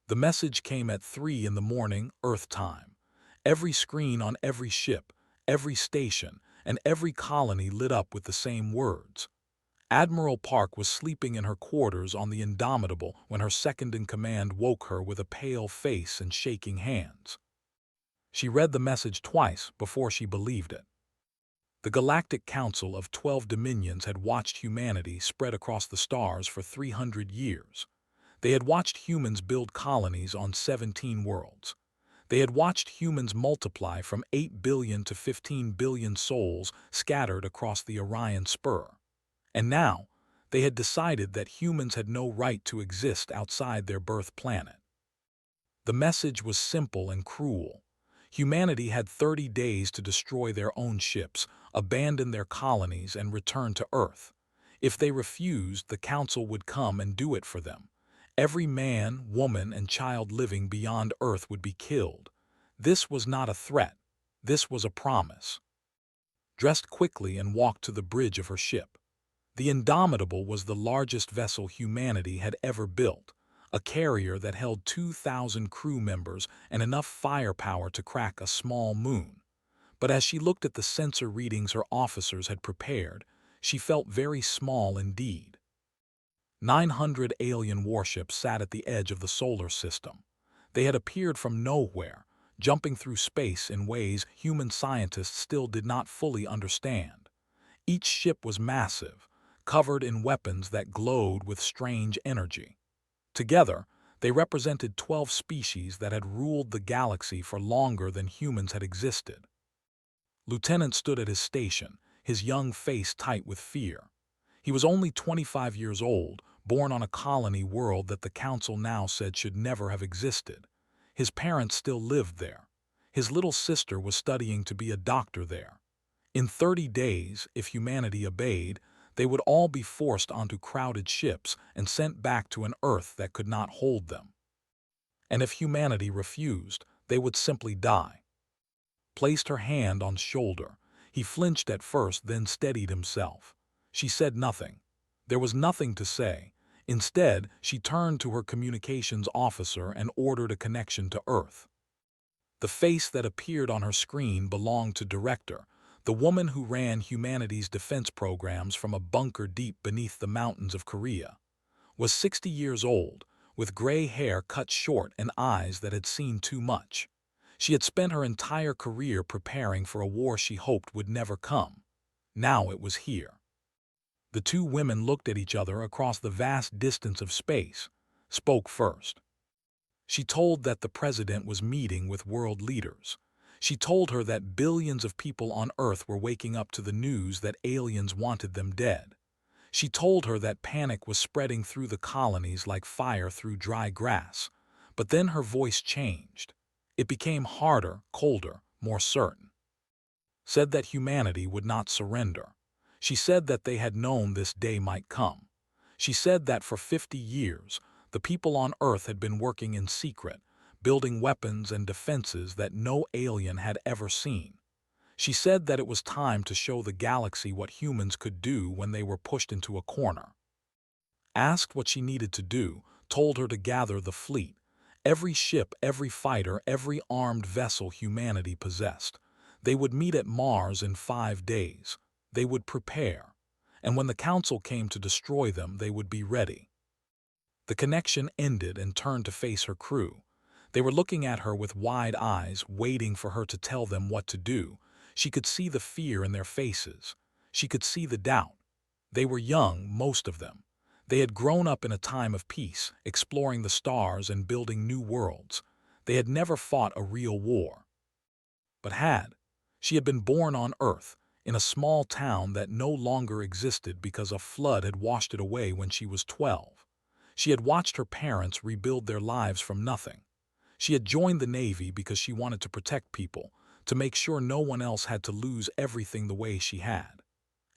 The message came at 3 in the morning, Earth time. Every screen on every ship, every station, and every colony lit up with the same words. Admiral Park was sleeping in her quarters on the Indomitable when her second-in-command woke her with a pale face and shaking hands. She read the message twice before she believed it. The Galactic Council of 12 Dominions had watched humanity spread across the stars for 300 years. They had watched humans build colonies on 17 worlds. They had watched humans multiply from 8 billion to 15 billion souls scattered across the Orion Spur. And now, they had decided that humans had no right to exist outside their birth planet. The message was simple and cruel. Humanity had 30 days to destroy their own ships, abandon their colonies, and return to Earth. If they refused, the Council would come and do it for them. Every man, woman, and child living beyond Earth would be killed. This was not a threat. This was a promise. Dressed quickly and walked to the bridge of her ship. The Indomitable was the largest vessel humanity had ever built, a carrier that held 2,000 crew members and enough firepower to crack a small moon. But as she looked at the sensor readings her officers had prepared, she felt very small indeed. 900 alien warships sat at the edge of the solar system. They had appeared from nowhere, jumping through space in ways human scientists still did not fully understand. Each ship was massive, covered in weapons that glowed with strange energy. Together, they represented 12 species that had ruled the galaxy for longer than humans had existed. Lieutenant stood at his station, his young face tight with fear. He was only 25 years old, born on a colony world that the Council now said should never have existed. His parents still lived there. His little sister was studying to be a doctor there. In 30 days, if humanity obeyed, they would all be forced onto crowded ships and sent back to an Earth that could not hold them. And if humanity refused, they would simply die. Placed her hand on shoulder. He flinched at first, then steadied himself. She said nothing. There was nothing to say. Instead, she turned to her communications officer and ordered a connection to Earth. The face that appeared on her screen belonged to Director, the woman who ran humanity's defense programs from a bunker deep beneath the mountains of Korea. Was 60 years old, with gray hair cut short and eyes that had seen too much. She had spent her entire career preparing for a war she hoped would never come. Now it was here. The two women looked at each other across the vast distance of space, spoke first. She told that the president was meeting with world leaders. She told her that billions of people on Earth were waking up to the news that aliens wanted them dead. She told her that panic was spreading through the colonies like fire through dry grass. But then her voice changed. It became harder, colder, more certain. Said that humanity would not surrender. She said that they had known this day might come. She said that for 50 years, the people on Earth had been working in secret, building weapons and defenses that no alien had ever seen. She said that it was time to show the galaxy what humans could do when they were pushed into a corner. Asked what she needed to do, told her to gather the fleet, every ship, every fighter, every armed vessel humanity possessed. They would meet at Mars in 5 days. They would prepare. And when the Council came to destroy them, they would be ready. The connection ended and turned to face her crew. They were looking at her with wide eyes, waiting for her to tell them what to do. She could see the fear in their faces. She could see the doubt. They were young, most of them. They had grown up in a time of peace, exploring the stars and building new worlds. They had never fought a real war. But she had been born on Earth, in a small town that no longer existed because a flood had washed it away when she was 12. She had watched her parents rebuild their lives from nothing. She had joined the Navy because she wanted to protect people, to make sure no one else had to lose everything the way she had.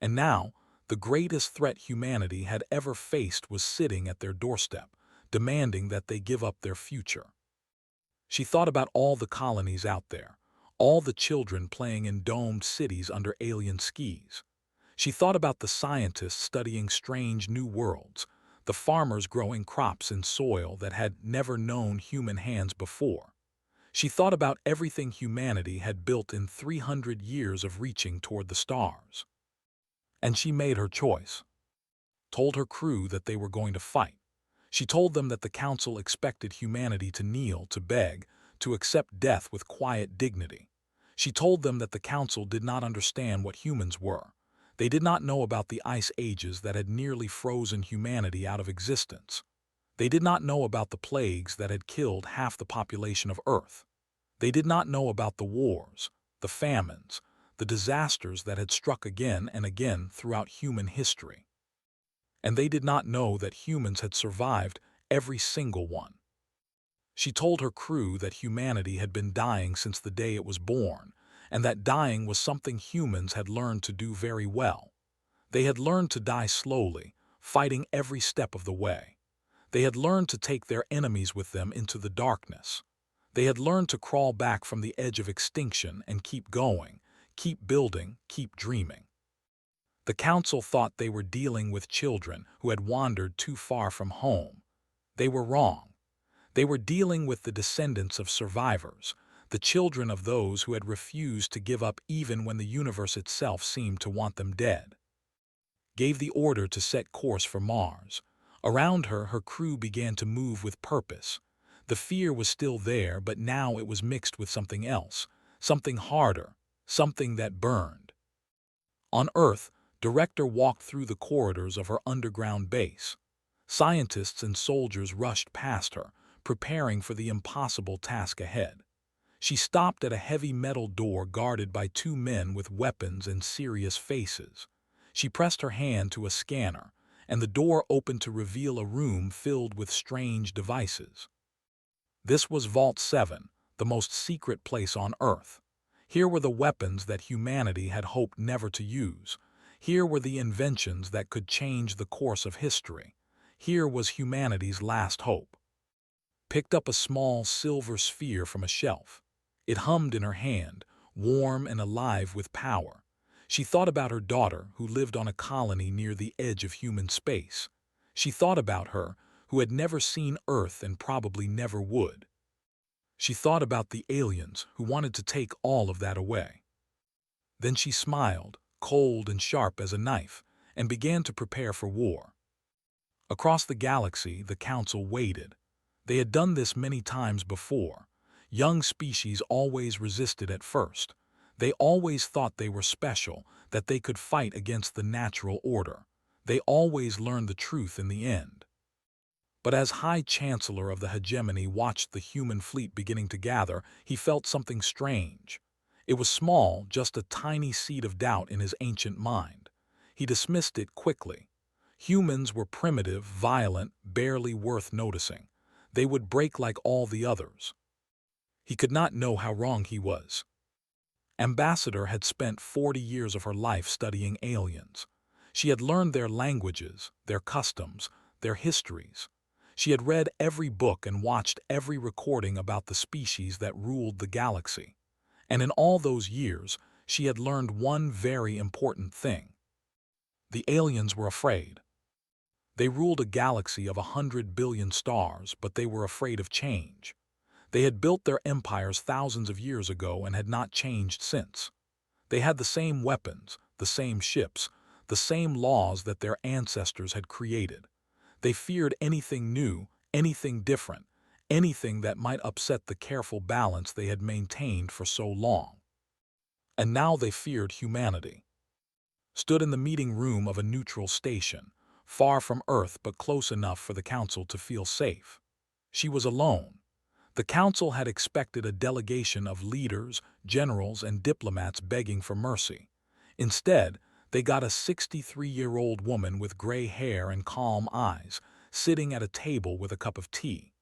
And now, the greatest threat humanity had ever faced was sitting at their doorstep, demanding that they give up their future. She thought about all the colonies out there, all the children playing in domed cities under alien skies. She thought about the scientists studying strange new worlds, the farmers growing crops in soil that had never known human hands before. She thought about everything humanity had built in 300 years of reaching toward the stars. And she made her choice. Told her crew that they were going to fight. She told them that the council expected humanity to kneel, to beg, to accept death with quiet dignity. She told them that the council did not understand what humans were. They did not know about the ice ages that had nearly frozen humanity out of existence. They did not know about the plagues that had killed half the population of Earth. They did not know about the wars, the famines, the disasters that had struck again and again throughout human history. And they did not know that humans had survived every single one. She told her crew that humanity had been dying since the day it was born, and that dying was something humans had learned to do very well. They had learned to die slowly, fighting every step of the way. They had learned to take their enemies with them into the darkness. They had learned to crawl back from the edge of extinction and keep going, keep building, keep dreaming. The council thought they were dealing with children who had wandered too far from home. They were wrong. They were dealing with the descendants of survivors, the children of those who had refused to give up even when the universe itself seemed to want them dead. Gave the order to set course for Mars. Around her, her crew began to move with purpose. The fear was still there, but now it was mixed with something else, something harder, something that burned. On Earth, Director walked through the corridors of her underground base. Scientists and soldiers rushed past her, preparing for the impossible task ahead. She stopped at a heavy metal door guarded by two men with weapons and serious faces. She pressed her hand to a scanner, and the door opened to reveal a room filled with strange devices. This was Vault 7, the most secret place on Earth. Here were the weapons that humanity had hoped never to use. Here were the inventions that could change the course of history. Here was humanity's last hope. Picked up a small silver sphere from a shelf. It hummed in her hand, warm and alive with power. She thought about her daughter, who lived on a colony near the edge of human space. She thought about her, who had never seen Earth and probably never would. She thought about the aliens who wanted to take all of that away. Then she smiled, cold and sharp as a knife, and began to prepare for war. Across the galaxy, the council waited. They had done this many times before. Young species always resisted at first. They always thought they were special, that they could fight against the natural order. They always learned the truth in the end. But as High Chancellor of the Hegemony watched the human fleet beginning to gather, he felt something strange. It was small, just a tiny seed of doubt in his ancient mind. He dismissed it quickly. Humans were primitive, violent, barely worth noticing. They would break like all the others. He could not know how wrong he was. Ambassador had spent 40 years of her life studying aliens. She had learned their languages, their customs, their histories. She had read every book and watched every recording about the species that ruled the galaxy. And in all those years, she had learned one very important thing. The aliens were afraid. They ruled a galaxy of 100 billion stars, but they were afraid of change. They had built their empires thousands of years ago and had not changed since. They had the same weapons, the same ships, the same laws that their ancestors had created. They feared anything new, anything different, anything that might upset the careful balance they had maintained for so long. And now they feared humanity. Stood in the meeting room of a neutral station, far from Earth but close enough for the council to feel safe. She was alone. The council had expected a delegation of leaders, generals, and diplomats begging for mercy. Instead, they got a 63-year-old woman with gray hair and calm eyes, sitting at a table with a cup of tea.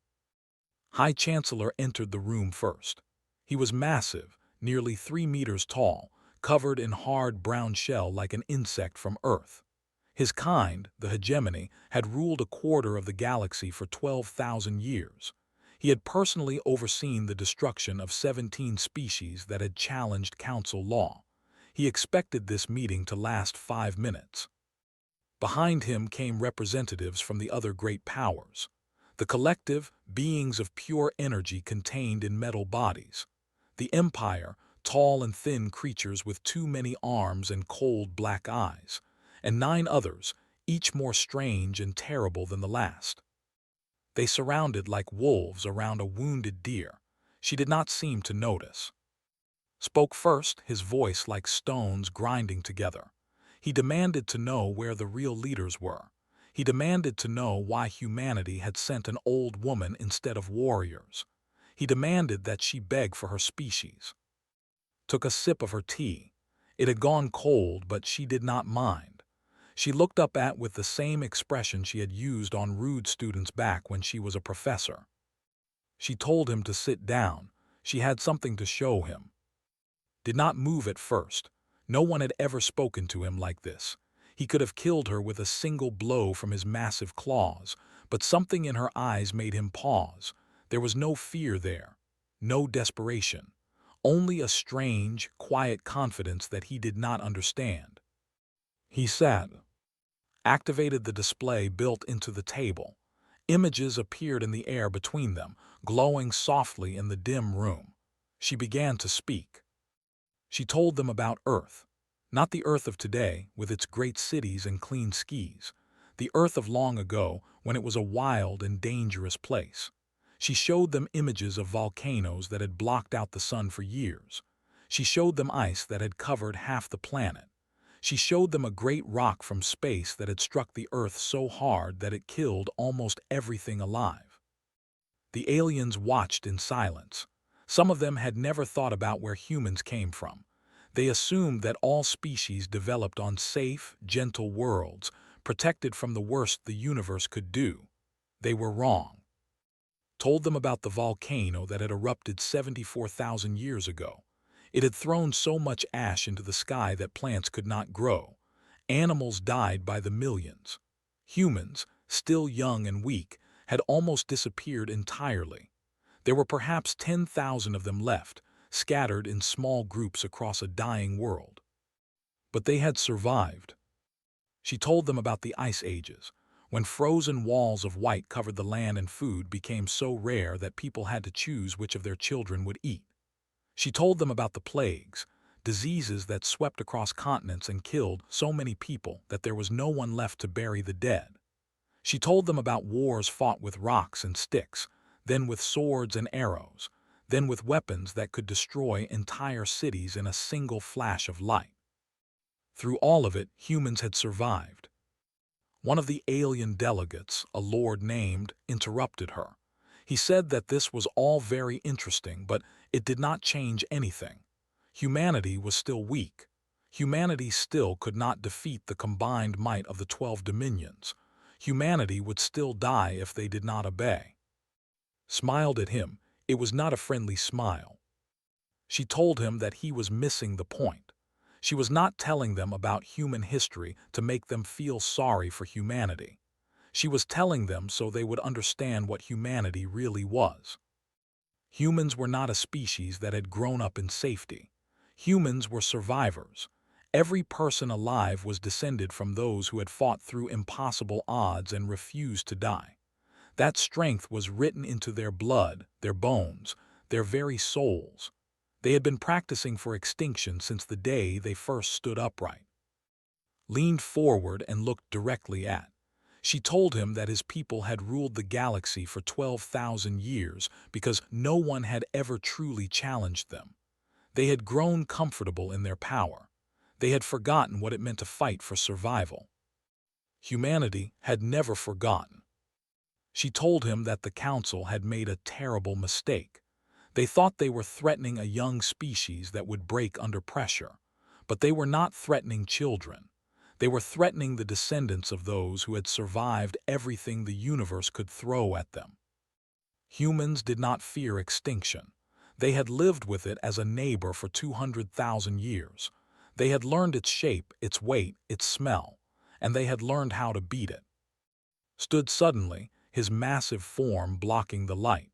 High Chancellor entered the room first. He was massive, nearly 3 meters tall, covered in hard brown shell like an insect from Earth. His kind, the hegemony, had ruled a quarter of the galaxy for 12,000 years. He had personally overseen the destruction of 17 species that had challenged council law. He expected this meeting to last 5 minutes. Behind him came representatives from the other great powers, the collective, beings of pure energy contained in metal bodies. The Empire, tall and thin creatures with too many arms and cold black eyes, and 9 others, each more strange and terrible than the last. They surrounded like wolves around a wounded deer. She did not seem to notice. Spoke first, his voice like stones grinding together. He demanded to know where the real leaders were. He demanded to know why humanity had sent an old woman instead of warriors. He demanded that she beg for her species. Took a sip of her tea. It had gone cold, but she did not mind. She looked up with the same expression she had used on rude students back when she was a professor. She told him to sit down. She had something to show him. Did not move at first. No one had ever spoken to him like this. He could have killed her with a single blow from his massive claws, but something in her eyes made him pause. There was no fear there, no desperation, only a strange, quiet confidence that he did not understand. He sat, activated the display built into the table. Images appeared in the air between them, glowing softly in the dim room. She began to speak. She told them about Earth. Not the Earth of today, with its great cities and clean skies. The Earth of long ago, when it was a wild and dangerous place. She showed them images of volcanoes that had blocked out the sun for years. She showed them ice that had covered half the planet. She showed them a great rock from space that had struck the Earth so hard that it killed almost everything alive. The aliens watched in silence. Some of them had never thought about where humans came from. They assumed that all species developed on safe, gentle worlds, protected from the worst the universe could do. They were wrong. Told them about the volcano that had erupted 74,000 years ago. It had thrown so much ash into the sky that plants could not grow. Animals died by the millions. Humans, still young and weak, had almost disappeared entirely. There were perhaps 10,000 of them left, scattered in small groups across a dying world. But they had survived. She told them about the ice ages, when frozen walls of white covered the land and food became so rare that people had to choose which of their children would eat. She told them about the plagues, diseases that swept across continents and killed so many people that there was no one left to bury the dead. She told them about wars fought with rocks and sticks, then with swords and arrows, then with weapons that could destroy entire cities in a single flash of light. Through all of it, humans had survived. One of the alien delegates, a lord named, interrupted her. He said that this was all very interesting, but it did not change anything. Humanity was still weak. Humanity still could not defeat the combined might of the 12 dominions. Humanity would still die if they did not obey. Smiled at him. It was not a friendly smile. She told him that he was missing the point. She was not telling them about human history to make them feel sorry for humanity. She was telling them so they would understand what humanity really was. Humans were not a species that had grown up in safety. Humans were survivors. Every person alive was descended from those who had fought through impossible odds and refused to die. That strength was written into their blood, their bones, their very souls. They had been practicing for extinction since the day they first stood upright. Leaned forward and looked directly at. She told him that his people had ruled the galaxy for 12,000 years because no one had ever truly challenged them. They had grown comfortable in their power. They had forgotten what it meant to fight for survival. Humanity had never forgotten. She told him that the Council had made a terrible mistake. They thought they were threatening a young species that would break under pressure, but they were not threatening children. They were threatening the descendants of those who had survived everything the universe could throw at them. Humans did not fear extinction. They had lived with it as a neighbor for 200,000 years. They had learned its shape, its weight, its smell, and they had learned how to beat it. Stood suddenly, his massive form blocking the light.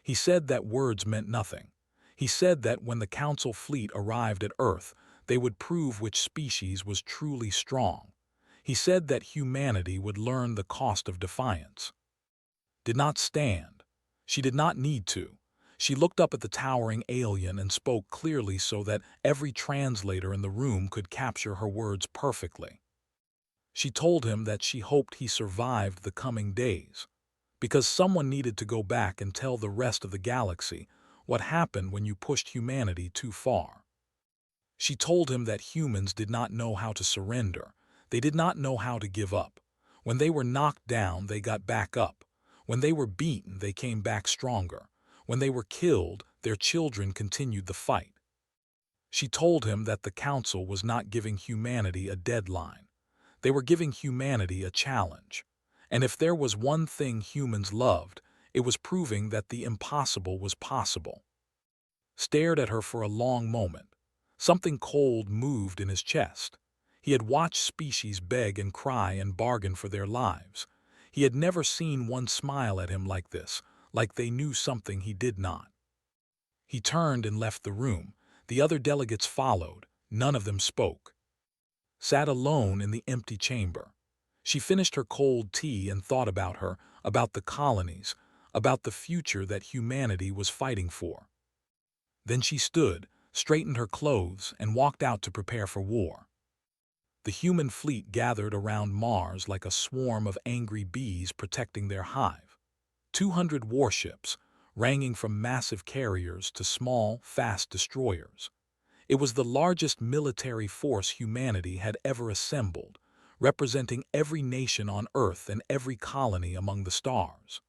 He said that words meant nothing. He said that when the Council fleet arrived at Earth, they would prove which species was truly strong. He said that humanity would learn the cost of defiance. Did not stand. She did not need to. She looked up at the towering alien and spoke clearly so that every translator in the room could capture her words perfectly. She told him that she hoped he survived the coming days, because someone needed to go back and tell the rest of the galaxy what happened when you pushed humanity too far. She told him that humans did not know how to surrender. They did not know how to give up. When they were knocked down, they got back up. When they were beaten, they came back stronger. When they were killed, their children continued the fight. She told him that the Council was not giving humanity a deadline. They were giving humanity a challenge. And if there was one thing humans loved, it was proving that the impossible was possible. Stared at her for a long moment. Something cold moved in his chest. He had watched species beg and cry and bargain for their lives. He had never seen one smile at him like this, like they knew something he did not. He turned and left the room. The other delegates followed. None of them spoke. Sat alone in the empty chamber. She finished her cold tea and thought about her, about the colonies, about the future that humanity was fighting for. Then she stood, straightened her clothes, and walked out to prepare for war. The human fleet gathered around Mars like a swarm of angry bees protecting their hive. 200 warships, ranging from massive carriers to small, fast destroyers. It was the largest military force humanity had ever assembled, representing every nation on Earth and every colony among the stars.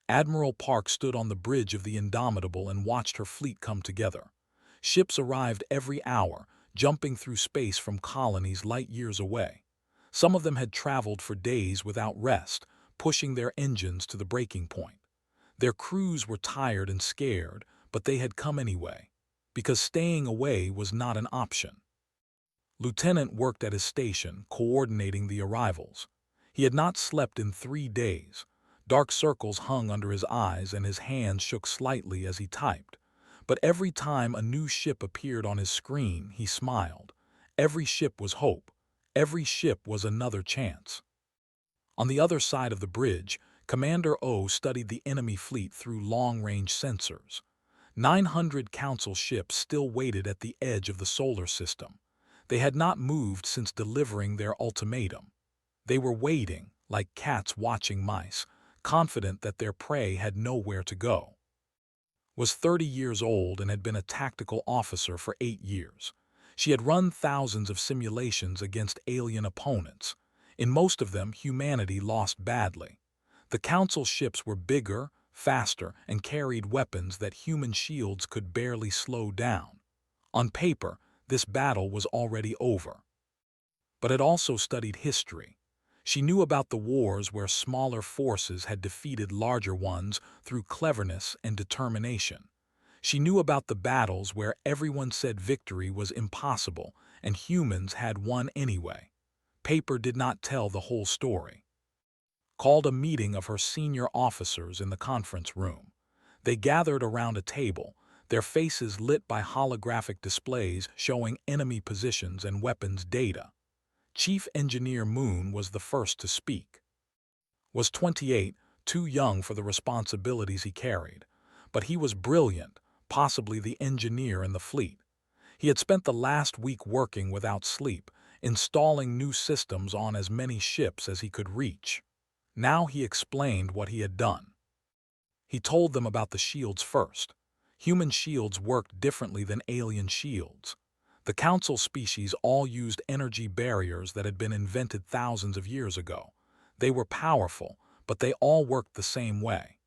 Admiral Park stood on the bridge of the Indomitable and watched her fleet come together. Ships arrived every hour, jumping through space from colonies light years away. Some of them had traveled for days without rest, pushing their engines to the breaking point. Their crews were tired and scared, but they had come anyway, because staying away was not an option. Lieutenant worked at his station, coordinating the arrivals. He had not slept in 3 days. Dark circles hung under his eyes and his hands shook slightly as he typed. But every time a new ship appeared on his screen, he smiled. Every ship was hope. Every ship was another chance. On the other side of the bridge, Commander O studied the enemy fleet through long-range sensors. 900 Council ships still waited at the edge of the solar system. They had not moved since delivering their ultimatum. They were waiting, like cats watching mice, confident that their prey had nowhere to go. Was 30 years old and had been a tactical officer for 8 years. She had run thousands of simulations against alien opponents. In most of them, humanity lost badly. The Council ships were bigger, faster, and carried weapons that human shields could barely slow down. On paper, this battle was already over. But it also studied history. She knew about the wars where smaller forces had defeated larger ones through cleverness and determination. She knew about the battles where everyone said victory was impossible and humans had won anyway. Paper did not tell the whole story. Called a meeting of her senior officers in the conference room. They gathered around a table, their faces lit by holographic displays showing enemy positions and weapons data. Chief Engineer Moon was the first to speak. Was 28, too young for the responsibilities he carried, but he was brilliant, possibly the engineer in the fleet. He had spent the last week working without sleep, installing new systems on as many ships as he could reach. Now he explained what he had done. He told them about the shields first. Human shields worked differently than alien shields. The Council species all used energy barriers that had been invented thousands of years ago. They were powerful, but they all worked the same way.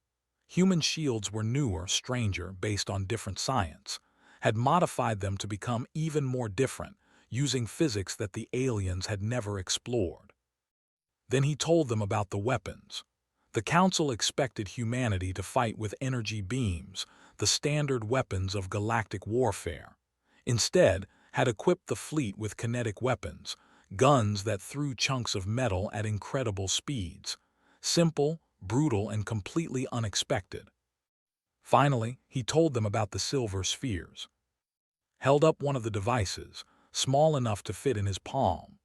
Human shields were newer, stranger, based on different science, had modified them to become even more different, using physics that the aliens had never explored. Then he told them about the weapons. The Council expected humanity to fight with energy beams, the standard weapons of galactic warfare. Instead, had equipped the fleet with kinetic weapons, guns that threw chunks of metal at incredible speeds. Simple, brutal, and completely unexpected. Finally, he told them about the silver spheres. Held up one of the devices, small enough to fit in his palm.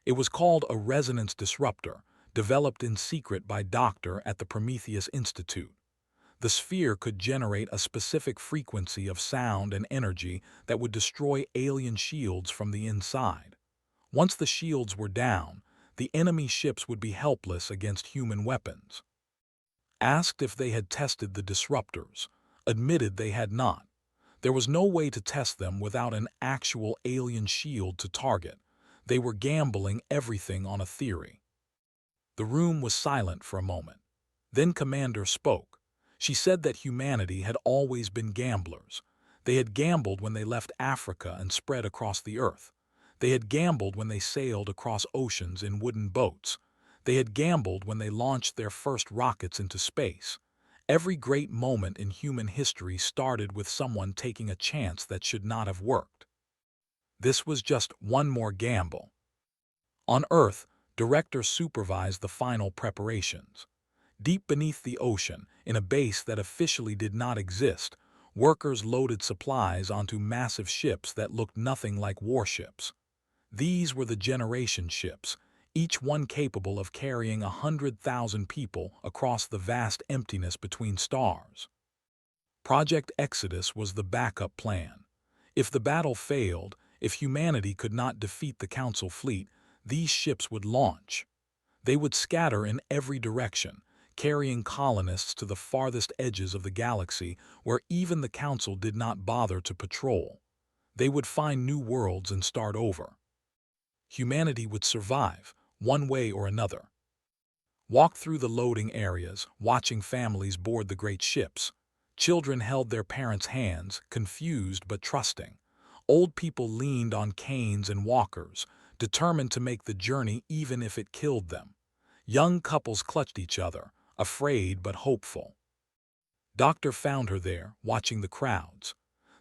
It was called a resonance disruptor, developed in secret by Doctor at the Prometheus Institute. The sphere could generate a specific frequency of sound and energy that would destroy alien shields from the inside. Once the shields were down, the enemy ships would be helpless against human weapons. Asked if they had tested the disruptors, admitted they had not. There was no way to test them without an actual alien shield to target. They were gambling everything on a theory. The room was silent for a moment. Then Commander spoke. She said that humanity had always been gamblers. They had gambled when they left Africa and spread across the earth. They had gambled when they sailed across oceans in wooden boats. They had gambled when they launched their first rockets into space. Every great moment in human history started with someone taking a chance that should not have worked. This was just one more gamble. On Earth, Director supervised the final preparations. Deep beneath the ocean, in a base that officially did not exist, workers loaded supplies onto massive ships that looked nothing like warships. These were the generation ships, each one capable of carrying 100,000 people across the vast emptiness between stars. Project Exodus was the backup plan. If the battle failed, if humanity could not defeat the Council fleet, these ships would launch. They would scatter in every direction, carrying colonists to the farthest edges of the galaxy where even the Council did not bother to patrol. They would find new worlds and start over. Humanity would survive, one way or another. Walked through the loading areas, watching families board the great ships. Children held their parents' hands, confused but trusting. Old people leaned on canes and walkers, determined to make the journey even if it killed them. Young couples clutched each other, afraid but hopeful. Doctor found her there, watching the crowds.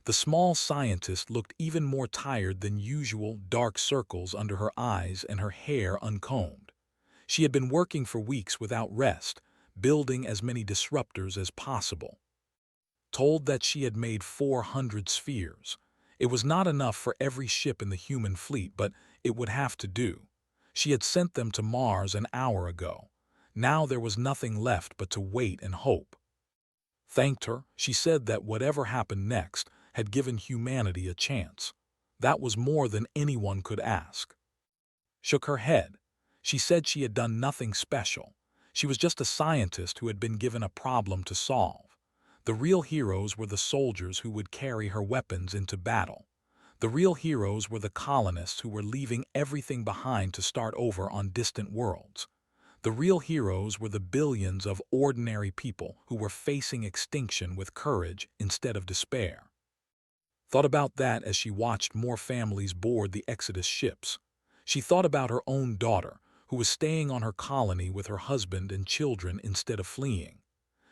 The small scientist looked even more tired than usual, dark circles under her eyes and her hair uncombed. She had been working for weeks without rest, building as many disruptors as possible. Told that she had made 400 spheres. It was not enough for every ship in the human fleet, but it would have to do. She had sent them to Mars an hour ago. Now there was nothing left but to wait and hope. Thanked her, she said that whatever happened next had given humanity a chance. That was more than anyone could ask. Shook her head. She said she had done nothing special. She was just a scientist who had been given a problem to solve. The real heroes were the soldiers who would carry her weapons into battle. The real heroes were the colonists who were leaving everything behind to start over on distant worlds. The real heroes were the billions of ordinary people who were facing extinction with courage instead of despair. Thought about that as she watched more families board the Exodus ships. She thought about her own daughter, who was staying on her colony with her husband and children instead of fleeing.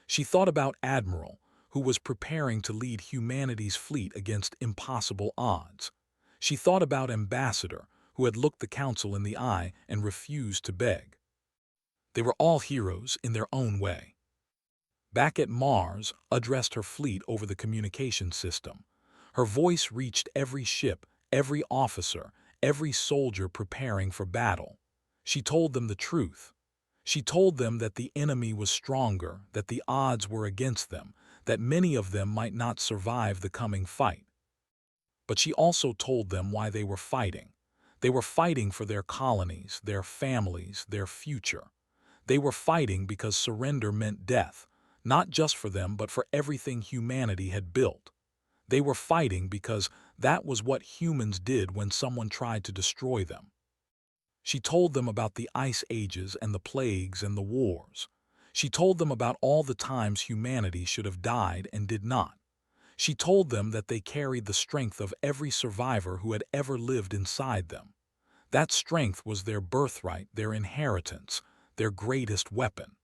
She thought about Admiral, who was preparing to lead humanity's fleet against impossible odds. She thought about Ambassador, who had looked the Council in the eye and refused to beg. They were all heroes in their own way. Back at Mars, addressed her fleet over the communication system. Her voice reached every ship, every officer, every soldier preparing for battle. She told them the truth. She told them that the enemy was stronger, that the odds were against them, that many of them might not survive the coming fight. But she also told them why they were fighting. They were fighting for their colonies, their families, their future. They were fighting because surrender meant death, not just for them but for everything humanity had built. They were fighting because that was what humans did when someone tried to destroy them. She told them about the ice ages and the plagues and the wars. She told them about all the times humanity should have died and did not. She told them that they carried the strength of every survivor who had ever lived inside them. That strength was their birthright, their inheritance, their greatest weapon.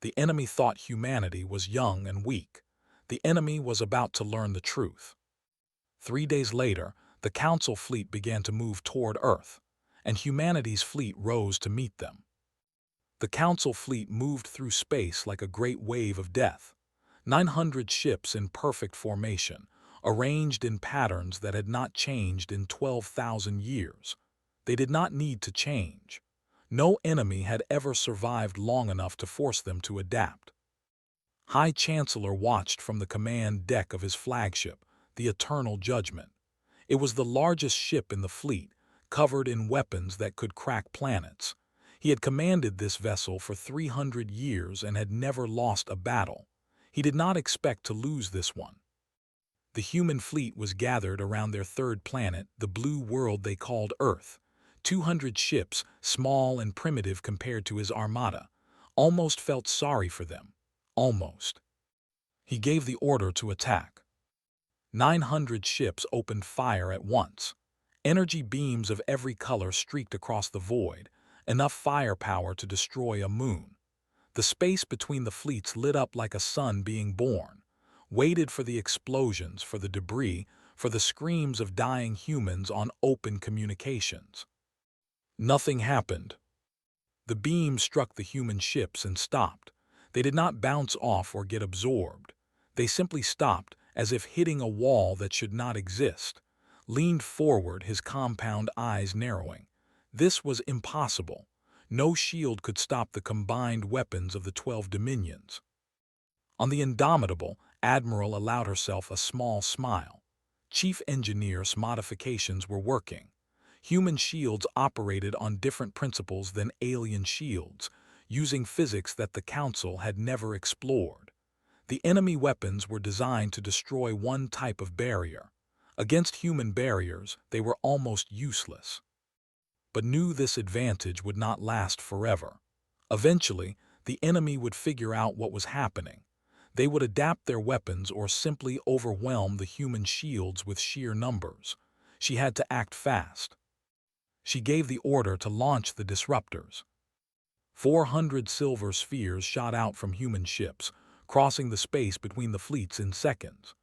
The enemy thought humanity was young and weak. The enemy was about to learn the truth. 3 days later, the Council fleet began to move toward Earth, and humanity's fleet rose to meet them. The Council fleet moved through space like a great wave of death. 900 ships in perfect formation, arranged in patterns that had not changed in 12,000 years. They did not need to change. No enemy had ever survived long enough to force them to adapt. High Chancellor watched from the command deck of his flagship, the Eternal Judgment. It was the largest ship in the fleet, covered in weapons that could crack planets. He had commanded this vessel for 300 years and had never lost a battle. He did not expect to lose this one. The human fleet was gathered around their third planet, the blue world they called Earth. 200 ships, small and primitive compared to his armada, almost felt sorry for them. Almost. He gave the order to attack. 900 ships opened fire at once. Energy beams of every color streaked across the void, enough firepower to destroy a moon. The space between the fleets lit up like a sun being born, waited for the explosions, for the debris, for the screams of dying humans on open communications. Nothing happened. The beams struck the human ships and stopped. They did not bounce off or get absorbed. They simply stopped, as if hitting a wall that should not exist. Leaned forward, his compound eyes narrowing. This was impossible. No shield could stop the combined weapons of the 12 dominions. On the Indomitable, Admiral allowed herself a small smile. Chief Engineer's modifications were working. Human shields operated on different principles than alien shields, using physics that the Council had never explored. The enemy weapons were designed to destroy one type of barrier. Against human barriers, they were almost useless. But knew this advantage would not last forever. Eventually, the enemy would figure out what was happening. They would adapt their weapons or simply overwhelm the human shields with sheer numbers. She had to act fast. She gave the order to launch the disruptors. 400 silver spheres shot out from human ships, crossing the space between the fleets in seconds.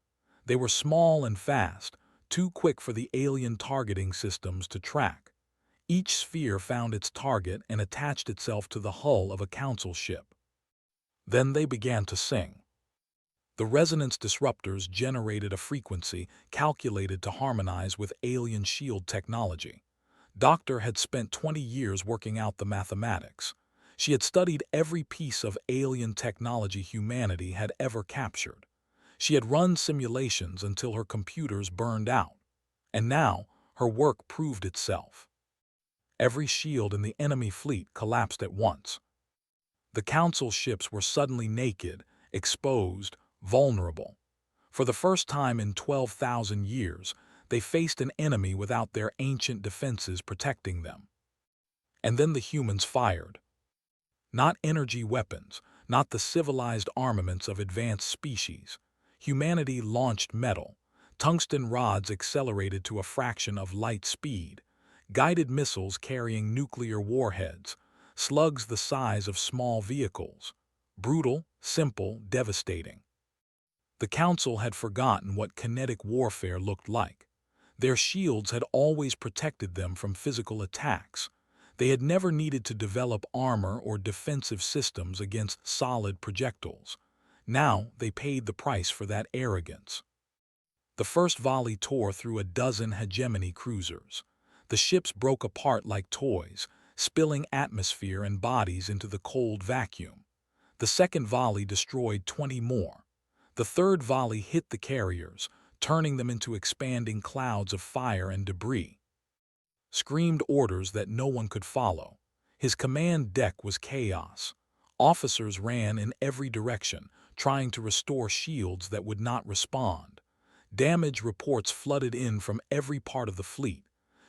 They were small and fast, too quick for the alien targeting systems to track. Each sphere found its target and attached itself to the hull of a council ship. Then they began to sing. The resonance disruptors generated a frequency calculated to harmonize with alien shield technology. Doctor had spent 20 years working out the mathematics. She had studied every piece of alien technology humanity had ever captured. She had run simulations until her computers burned out. And now, her work proved itself. Every shield in the enemy fleet collapsed at once. The Council ships were suddenly naked, exposed, vulnerable. For the first time in 12,000 years, they faced an enemy without their ancient defenses protecting them. And then the humans fired. Not energy weapons, not the civilized armaments of advanced species. Humanity launched metal. Tungsten rods accelerated to a fraction of light speed. Guided missiles carrying nuclear warheads. Slugs the size of small vehicles. Brutal, simple, devastating. The Council had forgotten what kinetic warfare looked like. Their shields had always protected them from physical attacks. They had never needed to develop armor or defensive systems against solid projectiles. Now they paid the price for that arrogance. The first volley tore through a dozen hegemony cruisers. The ships broke apart like toys, spilling atmosphere and bodies into the cold vacuum. The second volley destroyed 20 more. The third volley hit the carriers, turning them into expanding clouds of fire and debris. Screamed orders that no one could follow. His command deck was chaos. Officers ran in every direction, trying to restore shields that would not respond. Damage reports flooded in from every part of the fleet.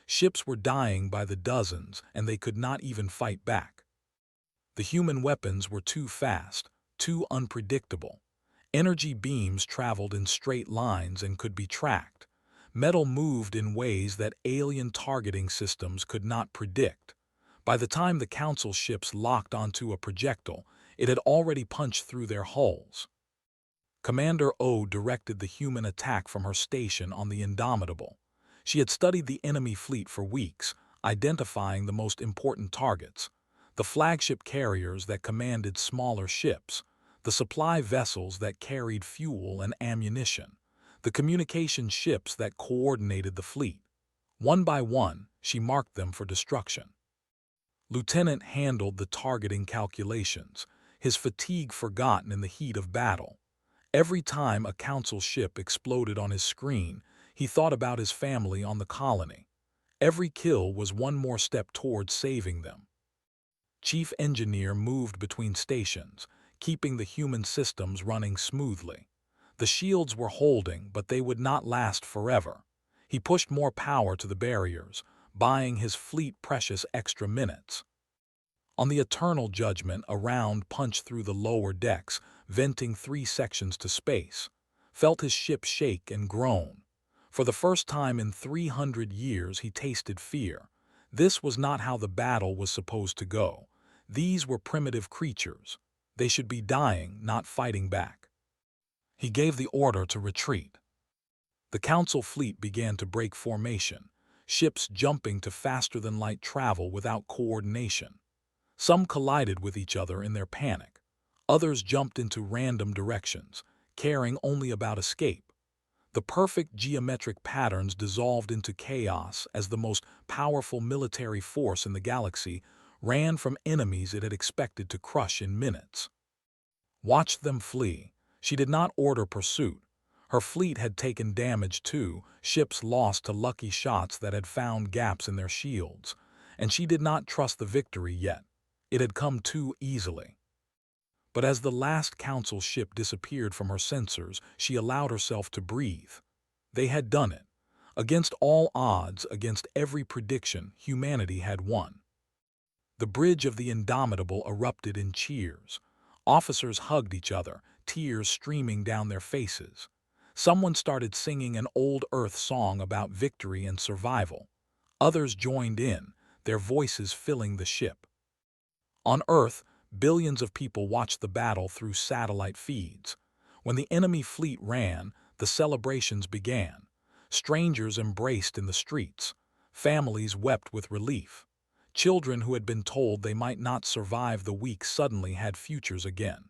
Ships were dying by the dozens, and they could not even fight back. The human weapons were too fast, too unpredictable. Energy beams traveled in straight lines and could be tracked. Metal moved in ways that alien targeting systems could not predict. By the time the Council ships locked onto a projectile, it had already punched through their hulls. Commander O directed the human attack from her station on the Indomitable. She had studied the enemy fleet for weeks, identifying the most important targets. The flagship carriers that commanded smaller ships, the supply vessels that carried fuel and ammunition, the communication ships that coordinated the fleet. One by one, She marked them for destruction. Lieutenant handled the targeting calculations, his fatigue forgotten in the heat of battle. Every time a council ship exploded on his screen, he thought about his family on the colony. Every kill was one more step toward saving them. Chief Engineer moved between stations, keeping the human systems running smoothly. The shields were holding, but they would not last forever. He pushed more power to the barriers, buying his fleet precious extra minutes. On the Eternal Judgment, a round punched through the lower decks, venting 3 sections to space. Felt his ship shake and groan. For the first time in 300 years he tasted fear. This was not how the battle was supposed to go. These were primitive creatures. They should be dying, not fighting back. He gave the order to retreat. The Council fleet began to break formation, ships jumping to faster-than-light travel without coordination. Some collided with each other in their panic. Others jumped into random directions, caring only about escape. The perfect geometric patterns dissolved into chaos as the most powerful military force in the galaxy ran from enemies it had expected to crush in minutes. Watch them flee. She did not order pursuit. Her fleet had taken damage too, ships lost to lucky shots that had found gaps in their shields, and she did not trust the victory yet. It had come too easily. But as the last council ship disappeared from her sensors, she allowed herself to breathe. They had done it. Against all odds, against every prediction, humanity had won. The bridge of the Indomitable erupted in cheers. Officers hugged each other, tears streaming down their faces. Someone started singing an old Earth song about victory and survival. Others joined in, their voices filling the ship. On Earth, billions of people watched the battle through satellite feeds. When the enemy fleet ran, the celebrations began. Strangers embraced in the streets. Families wept with relief. Children who had been told they might not survive the week suddenly had futures again.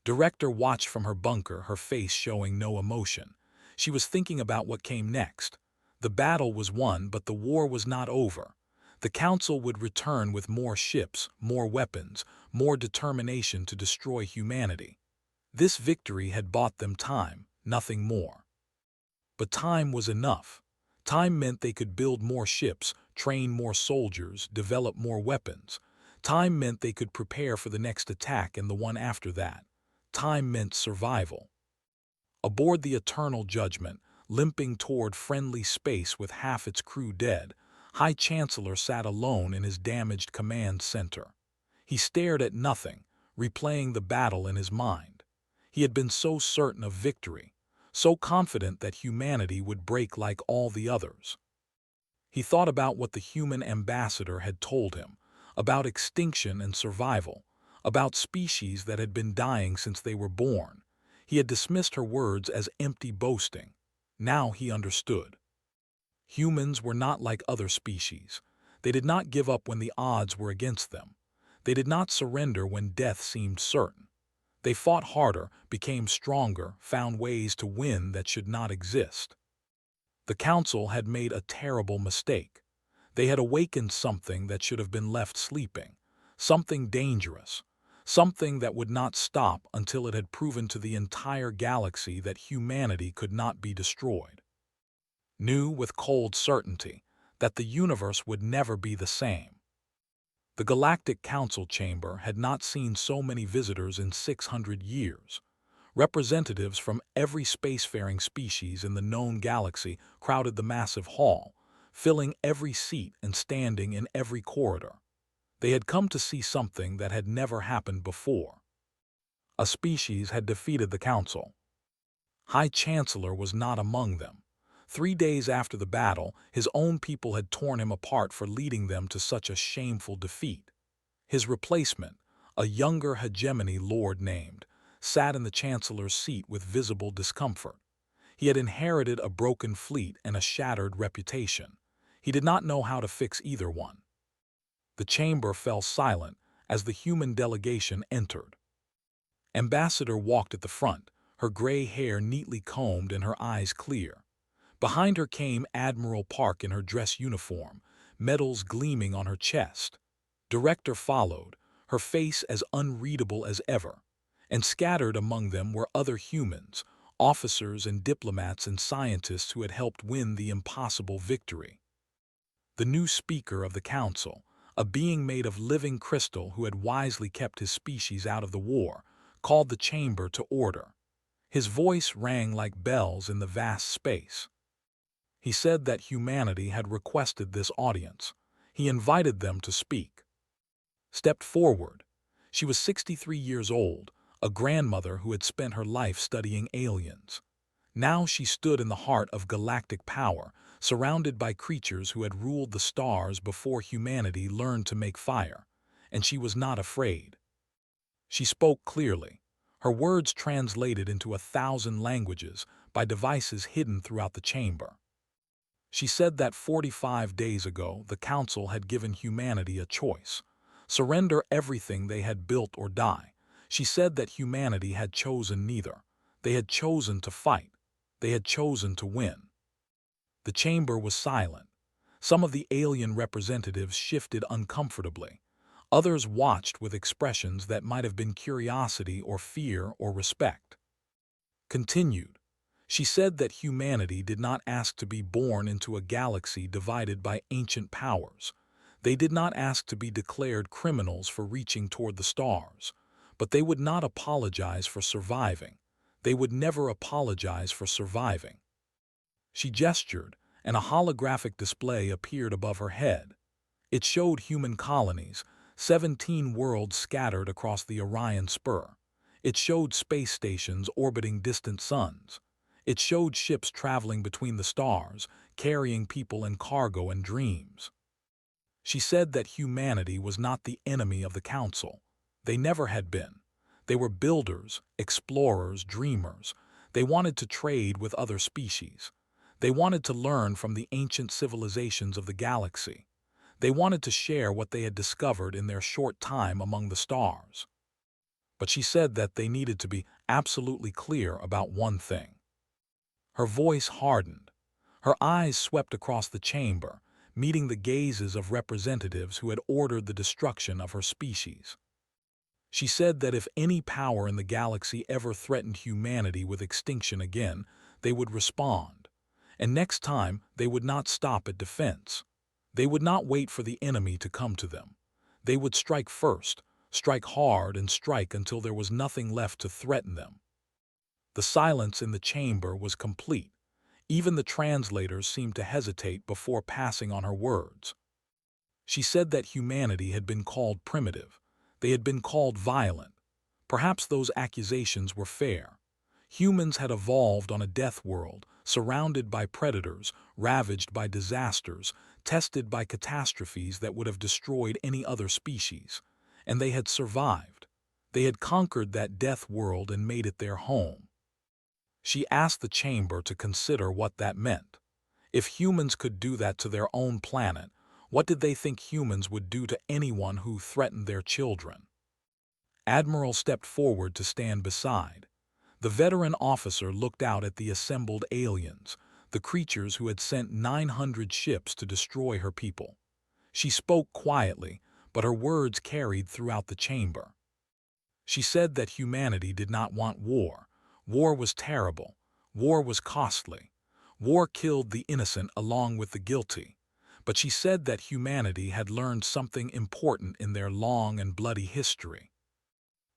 Director watched from her bunker, her face showing no emotion. She was thinking about what came next. The battle was won, but the war was not over. The Council would return with more ships, more weapons, more determination to destroy humanity. This victory had bought them time, nothing more. But time was enough. Time meant they could build more ships, train more soldiers, develop more weapons. Time meant they could prepare for the next attack and the one after that. Time meant survival. Aboard the Eternal Judgment, limping toward friendly space with half its crew dead, High Chancellor sat alone in his damaged command center. He stared at nothing, replaying the battle in his mind. He had been so certain of victory, so confident that humanity would break like all the others. He thought about what the human ambassador had told him, about extinction and survival, about species that had been dying since they were born. He had dismissed her words as empty boasting. Now he understood. Humans were not like other species. They did not give up when the odds were against them. They did not surrender when death seemed certain. They fought harder, became stronger, found ways to win that should not exist. The Council had made a terrible mistake. They had awakened something that should have been left sleeping, something dangerous, something that would not stop until it had proven to the entire galaxy that humanity could not be destroyed. Knew with cold certainty that the universe would never be the same. The Galactic Council chamber had not seen so many visitors in 600 years. Representatives from every spacefaring species in the known galaxy crowded the massive hall, filling every seat and standing in every corridor. They had come to see something that had never happened before. A species had defeated the Council. High Chancellor was not among them. 3 days after the battle, his own people had torn him apart for leading them to such a shameful defeat. His replacement, a younger hegemony lord named, sat in the Chancellor's seat with visible discomfort. He had inherited a broken fleet and a shattered reputation. He did not know how to fix either one. The chamber fell silent as the human delegation entered. Ambassador walked at the front, her gray hair neatly combed and her eyes clear. Behind her came Admiral Park in her dress uniform, medals gleaming on her chest. Director followed, her face as unreadable as ever, and scattered among them were other humans, officers and diplomats and scientists who had helped win the impossible victory. The new speaker of the council, a being made of living crystal who had wisely kept his species out of the war, called the chamber to order. His voice rang like bells in the vast space. He said that humanity had requested this audience. He invited them to speak. Stepped forward. She was 63 years old, a grandmother who had spent her life studying aliens. Now she stood in the heart of galactic power, surrounded by creatures who had ruled the stars before humanity learned to make fire, and she was not afraid. She spoke clearly, her words translated into 1,000 languages by devices hidden throughout the chamber. She said that 45 days ago the Council had given humanity a choice: surrender everything they had built or die. She said that humanity had chosen neither. They had chosen to fight. They had chosen to win. The chamber was silent. Some of the alien representatives shifted uncomfortably. Others watched with expressions that might have been curiosity or fear or respect. Continued. She said that humanity did not ask to be born into a galaxy divided by ancient powers. They did not ask to be declared criminals for reaching toward the stars. But they would not apologize for surviving. They would never apologize for surviving. She gestured, and a holographic display appeared above her head. It showed human colonies, 17 worlds scattered across the Orion Spur. It showed space stations orbiting distant suns. It showed ships traveling between the stars, carrying people and cargo and dreams. She said that humanity was not the enemy of the Council. They never had been. They were builders, explorers, dreamers. They wanted to trade with other species. They wanted to learn from the ancient civilizations of the galaxy. They wanted to share what they had discovered in their short time among the stars. But she said that they needed to be absolutely clear about one thing. Her voice hardened. Her eyes swept across the chamber, meeting the gazes of representatives who had ordered the destruction of her species. She said that if any power in the galaxy ever threatened humanity with extinction again, they would respond. And next time, they would not stop at defense. They would not wait for the enemy to come to them. They would strike first, strike hard and strike until there was nothing left to threaten them. The silence in the chamber was complete. Even the translators seemed to hesitate before passing on her words. She said that humanity had been called primitive. They had been called violent. Perhaps those accusations were fair. Humans had evolved on a death world, surrounded by predators, ravaged by disasters, tested by catastrophes that would have destroyed any other species. And they had survived. They had conquered that death world and made it their home. She asked the chamber to consider what that meant. If humans could do that to their own planet, what did they think humans would do to anyone who threatened their children? Admiral stepped forward to stand beside. The veteran officer looked out at the assembled aliens, the creatures who had sent 900 ships to destroy her people. She spoke quietly, but her words carried throughout the chamber. She said that humanity did not want war. War was terrible. War was costly. War killed the innocent along with the guilty. But she said that humanity had learned something important in their long and bloody history.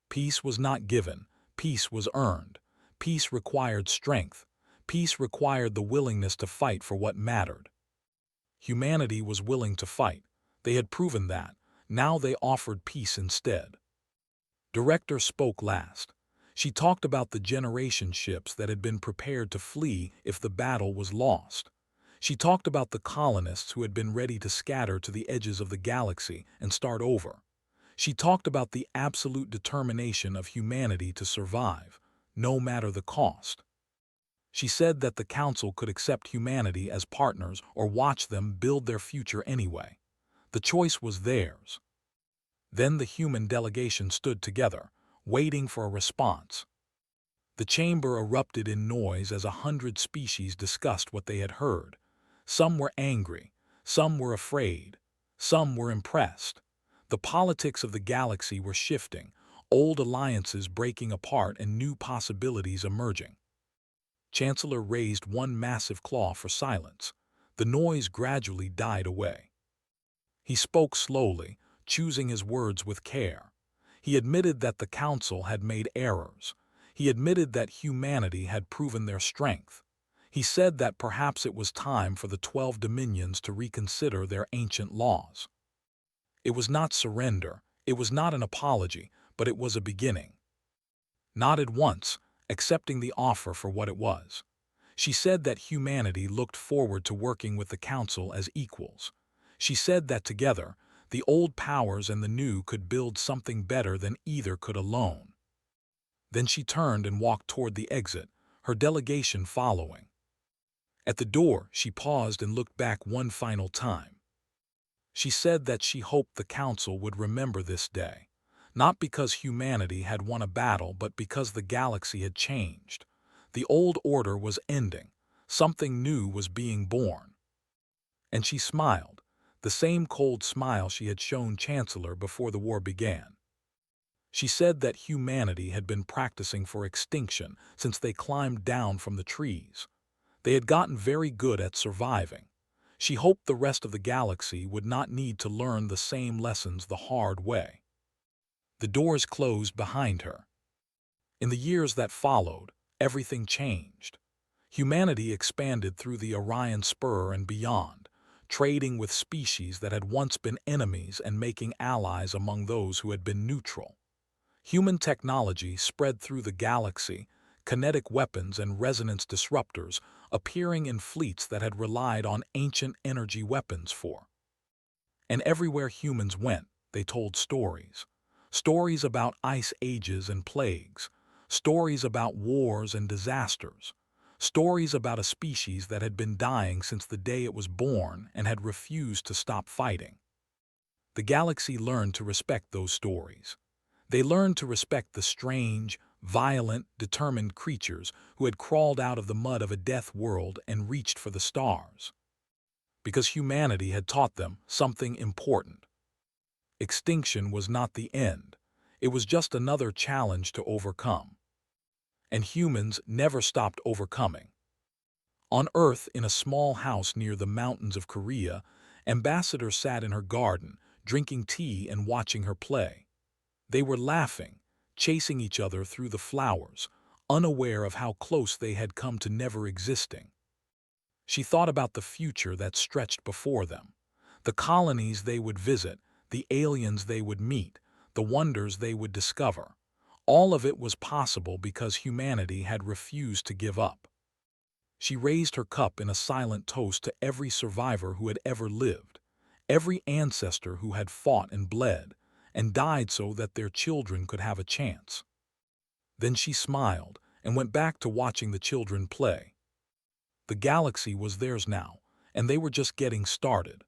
Peace was not given. Peace was earned. Peace required strength. Peace required the willingness to fight for what mattered. Humanity was willing to fight. They had proven that. Now they offered peace instead. Director spoke last. She talked about the generation ships that had been prepared to flee if the battle was lost. She talked about the colonists who had been ready to scatter to the edges of the galaxy and start over. She talked about the absolute determination of humanity to survive, no matter the cost. She said that the Council could accept humanity as partners or watch them build their future anyway. The choice was theirs. Then the human delegation stood together, waiting for a response. The chamber erupted in noise as 100 species discussed what they had heard. Some were angry, some were afraid, some were impressed. The politics of the galaxy were shifting, old alliances breaking apart and new possibilities emerging. Chancellor raised one massive claw for silence. The noise gradually died away. He spoke slowly, choosing his words with care. He admitted that the Council had made errors. He admitted that humanity had proven their strength. He said that perhaps it was time for the 12 Dominions to reconsider their ancient laws. It was not surrender, it was not an apology, but it was a beginning. Nodded once, accepting the offer for what it was. She said that humanity looked forward to working with the Council as equals. She said that together, the old powers and the new could build something better than either could alone. Then she turned and walked toward the exit, her delegation following. At the door, she paused and looked back one final time. She said that she hoped the Council would remember this day, not because humanity had won a battle, but because the galaxy had changed. The old order was ending, something new was being born. And she smiled, the same cold smile she had shown Chancellor before the war began. She said that humanity had been practicing for extinction since they climbed down from the trees. They had gotten very good at surviving. She hoped the rest of the galaxy would not need to learn the same lessons the hard way. The doors closed behind her. In the years that followed, everything changed. Humanity expanded through the Orion Spur and beyond, trading with species that had once been enemies and making allies among those who had been neutral. Human technology spread through the galaxy, kinetic weapons and resonance disruptors appearing in fleets that had relied on ancient energy weapons for. And everywhere humans went, they told stories. Stories about ice ages and plagues. Stories about wars and disasters. Stories about a species that had been dying since the day it was born and had refused to stop fighting. The galaxy learned to respect those stories. They learned to respect the strange, violent, determined creatures who had crawled out of the mud of a death world and reached for the stars. Because humanity had taught them something important. Extinction was not the end. It was just another challenge to overcome. And humans never stopped overcoming. On Earth, in a small house near the mountains of Korea, Ambassador sat in her garden, drinking tea and watching her play. They were laughing, chasing each other through the flowers, unaware of how close they had come to never existing. She thought about the future that stretched before them, the colonies they would visit, the aliens they would meet, the wonders they would discover. All of it was possible because humanity had refused to give up. She raised her cup in a silent toast to every survivor who had ever lived, every ancestor who had fought and bled, and died so that their children could have a chance. Then she smiled and went back to watching the children play. The galaxy was theirs now, and they were just getting started.